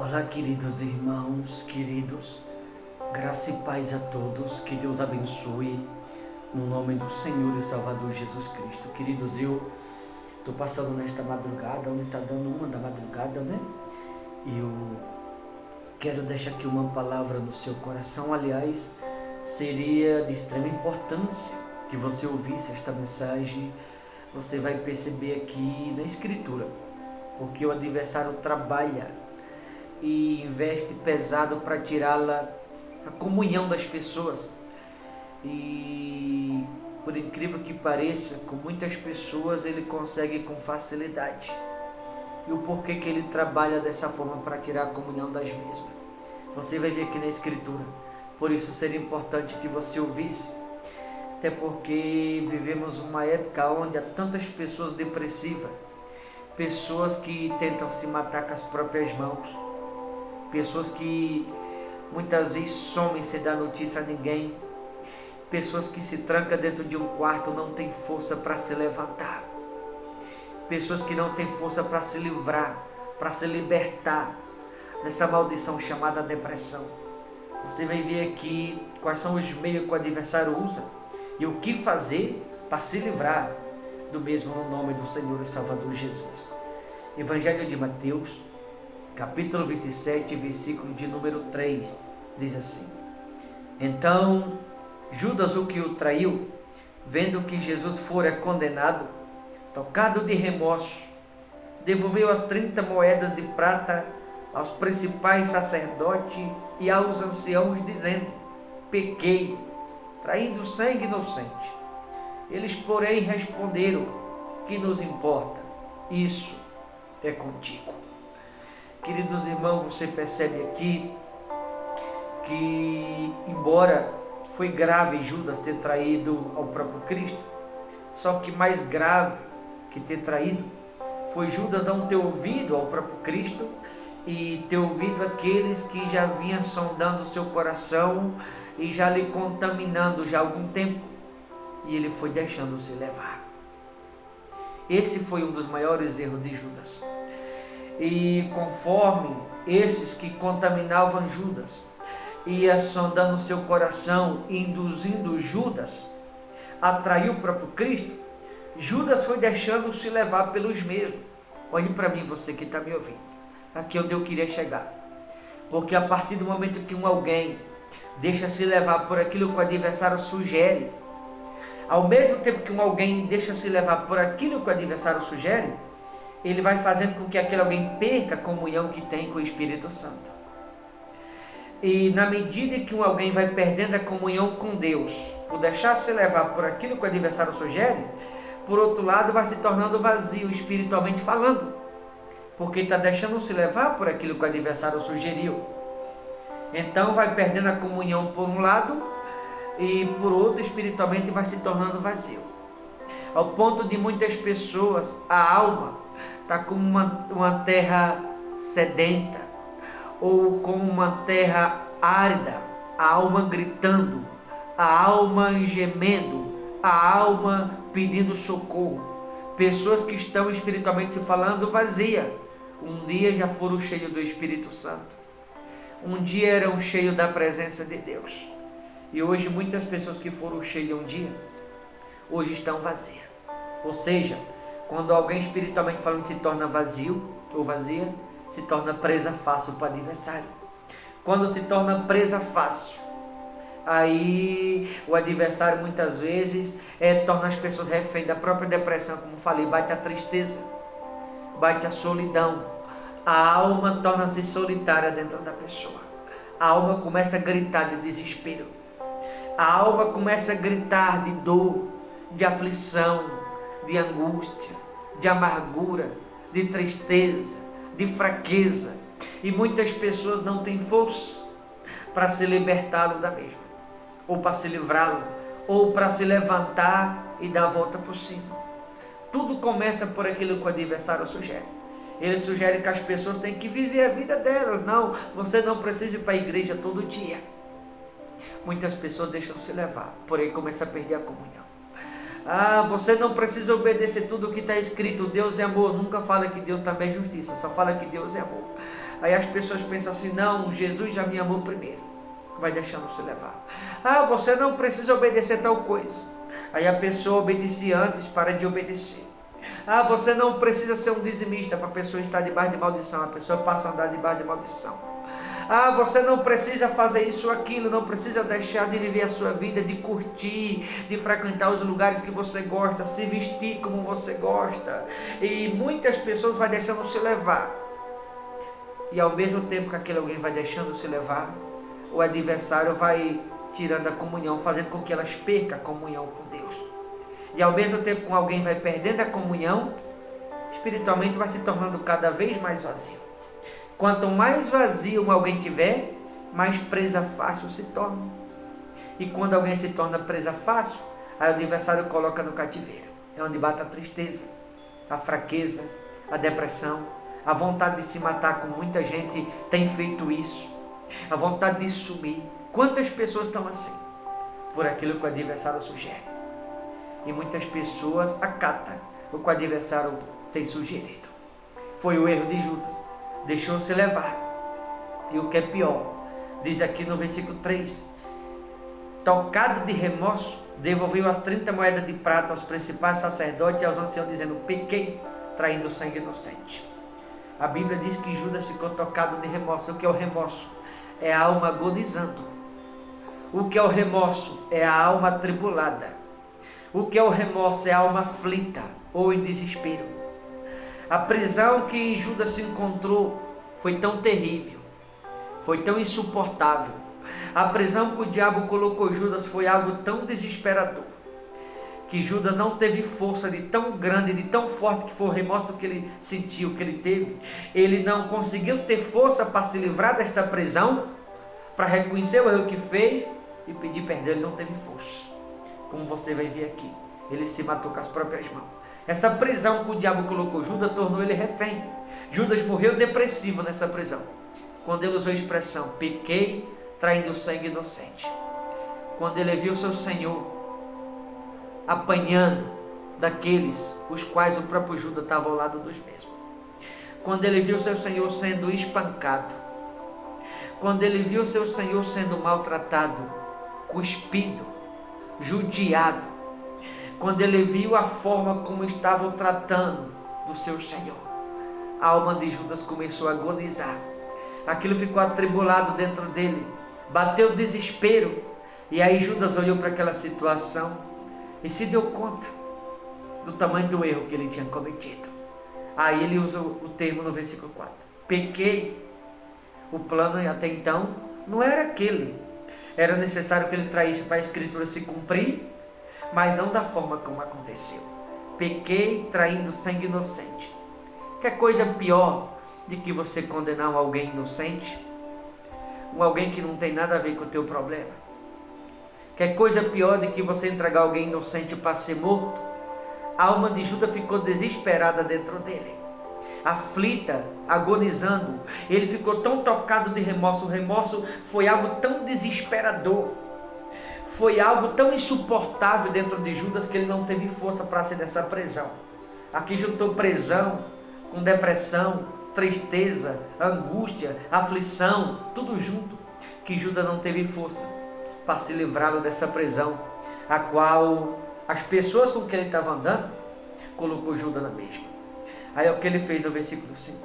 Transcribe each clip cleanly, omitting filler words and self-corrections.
Olá, queridos irmãos, queridos, graça e paz a todos, que Deus abençoe, no nome do Senhor e Salvador Jesus Cristo. Queridos, eu estou passando nesta madrugada, onde está dando 1 da madrugada, né? E eu quero deixar aqui uma palavra no seu coração. Aliás, seria de extrema importância que você ouvisse esta mensagem. Você vai perceber aqui na Escritura, porque o adversário trabalha e investe pesado para tirá-la a comunhão das pessoas. E por incrível que pareça, com muitas pessoas ele consegue com facilidade. E o porquê que ele trabalha dessa forma para tirar a comunhão das mesmas, você vai ver aqui na Escritura. Por isso seria importante que você ouvisse, até porque vivemos uma época onde há tantas pessoas depressivas, pessoas que tentam se matar com as próprias mãos, pessoas que muitas vezes somem sem dar notícia a ninguém, pessoas que se trancam dentro de um quarto, não tem força para se levantar, pessoas que não têm força para se livrar, para se libertar dessa maldição chamada depressão. Você vai ver aqui quais são os meios que o adversário usa e o que fazer para se livrar do mesmo, no nome do Senhor e Salvador Jesus. Evangelho de Mateus, capítulo 27, versículo de número 3, diz assim: Então Judas, o que o traiu, vendo que Jesus fora condenado, tocado de remorso, devolveu as 30 moedas de prata aos principais sacerdotes e aos anciãos, dizendo: Pequei, traindo sangue inocente. Eles, porém, responderam: Que nos importa? Isso é contigo. Queridos irmãos, você percebe aqui que, embora foi grave Judas ter traído ao próprio Cristo, só que mais grave que ter traído foi Judas não ter ouvido ao próprio Cristo e ter ouvido aqueles que já vinham sondando o seu coração e já lhe contaminando já há algum tempo, e ele foi deixando-se levar. Esse foi um dos maiores erros de Judas. E conforme esses que contaminavam Judas ia sondando seu coração e induzindo Judas a trair o próprio Cristo, Judas foi deixando-se levar pelos mesmos. Olhe para mim, você que está me ouvindo, aqui onde eu queria chegar. Porque a partir do momento que alguém deixa-se levar por aquilo que o adversário sugere, ao mesmo tempo que alguém deixa-se levar por aquilo que o adversário sugere, ele vai fazendo com que aquele alguém perca a comunhão que tem com o Espírito Santo. E na medida que alguém vai perdendo a comunhão com Deus, por deixar-se levar por aquilo que o adversário sugere, por outro lado vai se tornando vazio espiritualmente falando, porque está deixando-se levar por aquilo que o adversário sugeriu. Então vai perdendo a comunhão por um lado e por outro espiritualmente vai se tornando vazio. Ao ponto de muitas pessoas, a alma está como uma terra sedenta, ou como uma terra árida, a alma gritando, a alma gemendo, a alma pedindo socorro. Pessoas que estão espiritualmente se falando vazia. Um dia já foram cheios do Espírito Santo, um dia eram cheios da presença de Deus, e hoje muitas pessoas que foram cheias um dia, hoje estão vazias. Ou seja, quando alguém espiritualmente falando se torna vazio ou vazia, se torna presa fácil para o adversário. Quando se torna presa fácil, aí o adversário muitas vezes torna as pessoas refém da própria depressão, como falei, bate a tristeza, bate a solidão, a alma torna-se solitária dentro da pessoa, a alma começa a gritar de desespero, a alma começa a gritar de dor, de aflição, de angústia, de amargura, de tristeza, de fraqueza, e muitas pessoas não têm força para se libertá-lo da mesma, ou para se livrá-lo, ou para se levantar e dar a volta por cima. Tudo começa por aquilo que o adversário sugere. Ele sugere que as pessoas têm que viver a vida delas. Não, você não precisa ir para a igreja todo dia. Muitas pessoas deixam-se levar, porém começam a perder a comunhão. Você não precisa obedecer tudo o que está escrito. Deus é amor. Nunca fala que Deus também é justiça, só fala que Deus é amor. Aí as pessoas pensam assim, não, Jesus já me amou primeiro. Vai deixando se levar. Ah, você não precisa obedecer tal coisa. Aí a pessoa obedecia antes, para de obedecer. Ah, você não precisa ser um dizimista para a pessoa estar debaixo de maldição. A pessoa passa a andar debaixo de maldição. Ah, você não precisa fazer isso ou aquilo, não precisa deixar de viver a sua vida, de curtir, de frequentar os lugares que você gosta, se vestir como você gosta. E muitas pessoas vão deixando se levar. E ao mesmo tempo que aquele alguém vai deixando se levar, o adversário vai tirando a comunhão, fazendo com que elas percam a comunhão com Deus. E ao mesmo tempo que alguém vai perdendo a comunhão, espiritualmente vai se tornando cada vez mais vazio. Quanto mais vazio alguém tiver, mais presa fácil se torna. E quando alguém se torna presa fácil, aí o adversário coloca no cativeiro. É onde bate a tristeza, a fraqueza, a depressão, a vontade de se matar, como muita gente tem feito isso. A vontade de sumir. Quantas pessoas estão assim? Por aquilo que o adversário sugere. E muitas pessoas acatam o que o adversário tem sugerido. Foi o erro de Judas. Deixou-se levar. E o que é pior, diz aqui no versículo 3, tocado de remorso, devolveu as 30 moedas de prata aos principais sacerdotes e aos anciãos, dizendo, pequei, traindo sangue inocente. A Bíblia diz que Judas ficou tocado de remorso. O que é o remorso? É a alma agonizando. O que é o remorso? É a alma atribulada. O que é o remorso? É a alma aflita ou em desespero. A prisão que Judas se encontrou foi tão terrível, foi tão insuportável. A prisão que o diabo colocou Judas foi algo tão desesperador, que Judas não teve força de tão grande, de tão forte que foi o remorso que ele sentiu, que ele teve. Ele não conseguiu ter força para se livrar desta prisão, para reconhecer o erro que fez e pedir perdão. Ele não teve força. Como você vai ver aqui, ele se matou com as próprias mãos. Essa prisão que o diabo colocou Judas tornou ele refém. Judas morreu depressivo nessa prisão, quando ele usou a expressão, pequei, traindo sangue inocente. Quando ele viu seu Senhor apanhando daqueles os quais o próprio Judas estava ao lado dos mesmos. Quando ele viu seu Senhor sendo espancado. Quando ele viu seu Senhor sendo maltratado, cuspido, judiado. Quando ele viu a forma como estavam tratando do seu Senhor, a alma de Judas começou a agonizar. Aquilo ficou atribulado dentro dele, bateu desespero. E aí Judas olhou para aquela situação e se deu conta do tamanho do erro que ele tinha cometido. Aí ele usa o termo no versículo 4, pequei. O plano até então não era aquele. Era necessário que ele traísse para a escritura se cumprir, mas não da forma como aconteceu. Pequei traindo sangue inocente. Que coisa pior de que você condenar alguém inocente, alguém que não tem nada a ver com o teu problema. Que coisa pior de que você entregar alguém inocente para ser morto. A alma de Judas ficou desesperada dentro dele, aflita, agonizando. Ele ficou tão tocado de remorso. O remorso foi algo tão desesperador, foi algo tão insuportável dentro de Judas, que ele não teve força para sair dessa prisão. Aqui juntou prisão com depressão, tristeza, angústia, aflição, tudo junto, que Judas não teve força para se livrá-lo dessa prisão, a qual as pessoas com quem ele estava andando colocou Judas na mesma. Aí é o que ele fez no versículo 5.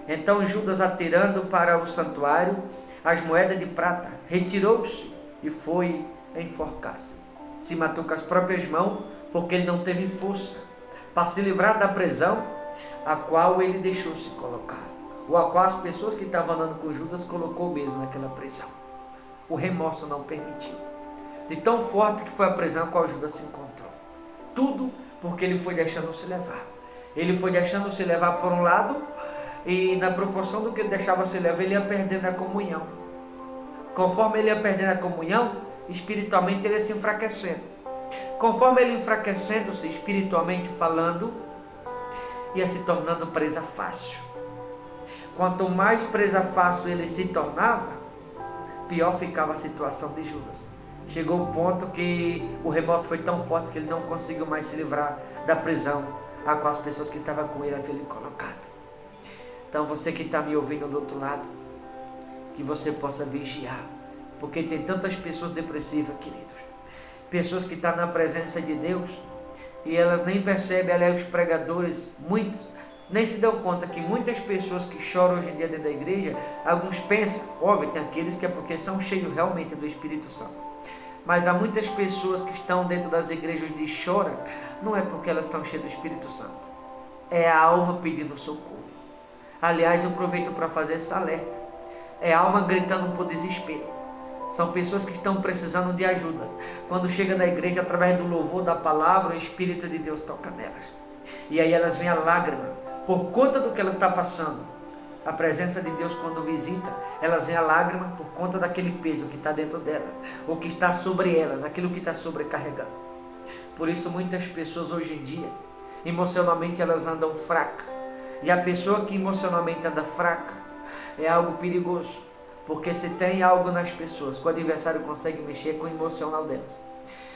Então Judas, atirando para o santuário as moedas de prata, retirou-se e foi enforcar-se. Se matou com as próprias mãos, porque ele não teve força para se livrar da prisão a qual ele deixou-se colocar, ou a qual as pessoas que estavam andando com Judas colocou mesmo naquela prisão. O remorso não permitiu. De tão forte que foi a prisão a qual Judas se encontrou. Tudo porque ele foi deixando-se levar. Ele foi deixando-se levar por um lado, e na proporção do que ele deixava-se levar, ele ia perdendo a comunhão. Conforme ele ia perdendo a comunhão, espiritualmente ele ia se enfraquecendo. Conforme ele enfraquecendo-se espiritualmente falando, ia se tornando presa fácil. Quanto mais presa fácil ele se tornava, pior ficava a situação de Judas. Chegou o ponto que o remorso foi tão forte que ele não conseguiu mais se livrar da prisão a qual as pessoas que estavam com ele haviam colocado. Então você que está me ouvindo do outro lado, que você possa vigiar, porque tem tantas pessoas depressivas, queridos, pessoas que estão na presença de Deus e elas nem percebem. Aliás, os pregadores, muitos, nem se dão conta que muitas pessoas que choram hoje em dia dentro da igreja, alguns pensam, óbvio, tem aqueles que é porque são cheios realmente do Espírito Santo, mas há muitas pessoas que estão dentro das igrejas de chora, não é porque elas estão cheias do Espírito Santo, é a alma pedindo socorro. Aliás, eu aproveito para fazer esse alerta, é a alma gritando por desespero. São pessoas que estão precisando de ajuda. Quando chega na igreja, através do louvor, da palavra, o Espírito de Deus toca nelas. E aí elas veem a lágrima, por conta do que elas estão passando. A presença de Deus, quando visita, elas veem a lágrima por conta daquele peso que está dentro dela, ou que está sobre elas, aquilo que está sobrecarregando. Por isso, muitas pessoas hoje em dia, emocionalmente, elas andam fracas. E a pessoa que emocionalmente anda fraca é algo perigoso, porque se tem algo nas pessoas que o adversário consegue mexer com o emocional delas.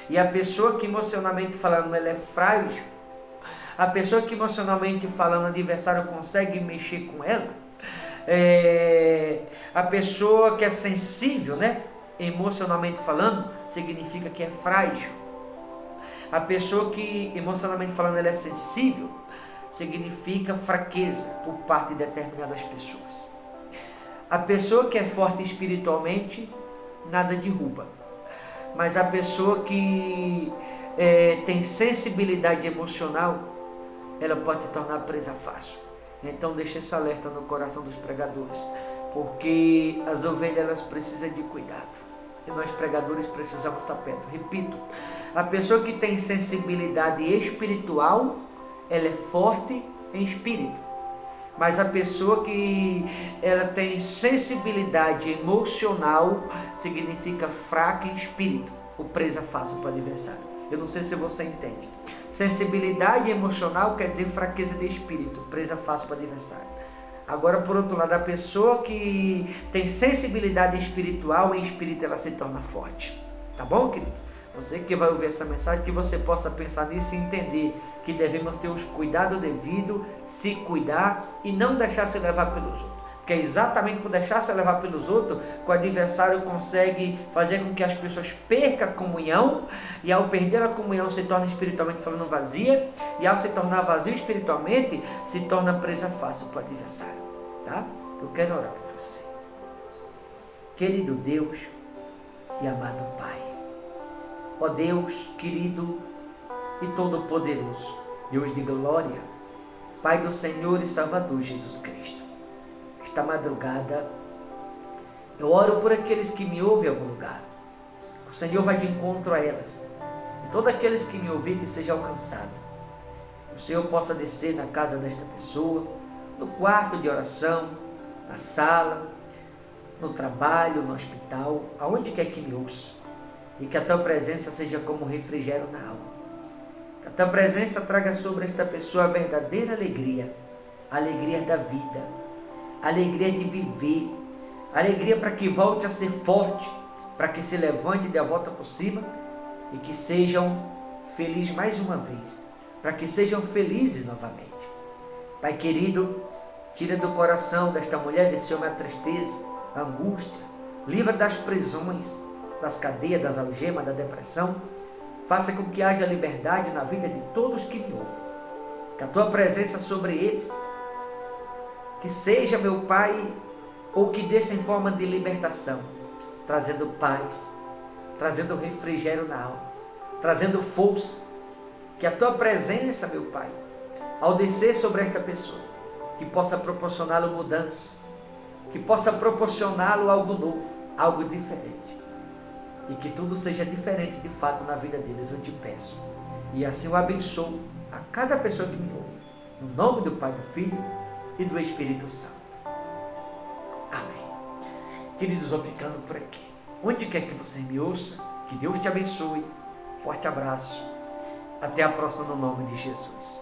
E a pessoa que emocionalmente falando ela é frágil, a pessoa que emocionalmente falando o adversário consegue mexer com ela, a pessoa que é sensível, né? Emocionalmente falando, significa que é frágil. A pessoa que emocionalmente falando ela é sensível, significa fraqueza por parte de determinadas pessoas. A pessoa que é forte espiritualmente, nada derruba. Mas a pessoa que tem sensibilidade emocional, ela pode se tornar presa fácil. Então deixa esse alerta no coração dos pregadores, porque as ovelhas elas precisam de cuidado. E nós pregadores precisamos estar perto. Repito, a pessoa que tem sensibilidade espiritual, ela é forte em espírito. Mas a pessoa que ela tem sensibilidade emocional, significa fraca em espírito, ou presa fácil para o adversário. Eu não sei se você entende. Sensibilidade emocional quer dizer fraqueza de espírito, presa fácil para o adversário. Agora, por outro lado, a pessoa que tem sensibilidade espiritual, em espírito ela se torna forte. Tá bom, queridos? Você que vai ouvir essa mensagem, que você possa pensar nisso e entender que devemos ter os cuidados devidos, se cuidar e não deixar se levar pelos outros. Porque é exatamente por deixar se levar pelos outros que o adversário consegue fazer com que as pessoas percam a comunhão, e ao perder a comunhão se torna espiritualmente falando vazia, e ao se tornar vazio espiritualmente, se torna presa fácil para o adversário. Tá? Eu quero orar por você. Querido Deus e amado Pai, ó Deus querido e todo-poderoso, Deus de glória, Pai do Senhor e Salvador Jesus Cristo, esta madrugada eu oro por aqueles que me ouvem em algum lugar, o Senhor vai de encontro a elas, e todos aqueles que me ouvem que seja alcançado, o Senhor possa descer na casa desta pessoa, no quarto de oração, na sala, no trabalho, no hospital, aonde quer que me ouça, e que a tua presença seja como refrigério na alma. Que a tua presença traga sobre esta pessoa a verdadeira alegria, a alegria da vida, a alegria de viver, a alegria para que volte a ser forte, para que se levante e dê a volta por cima e que sejam felizes mais uma vez, para que sejam felizes novamente. Pai querido, tira do coração desta mulher, desse homem a tristeza, a angústia, livra das prisões, das cadeias, das algemas, da depressão, faça com que haja liberdade na vida de todos que me ouvem, que a tua presença sobre eles, que seja, meu Pai, ou que desça em forma de libertação, trazendo paz, trazendo refrigério na alma, trazendo força, que a tua presença, meu Pai, ao descer sobre esta pessoa, que possa proporcioná-lo mudança, que possa proporcioná-lo algo novo, algo diferente, e que tudo seja diferente de fato na vida deles, eu te peço. E assim eu abençoo a cada pessoa que me ouve, no nome do Pai, do Filho e do Espírito Santo. Amém. Queridos, vou ficando por aqui. Onde quer que você me ouça, que Deus te abençoe. Forte abraço. Até a próxima no nome de Jesus.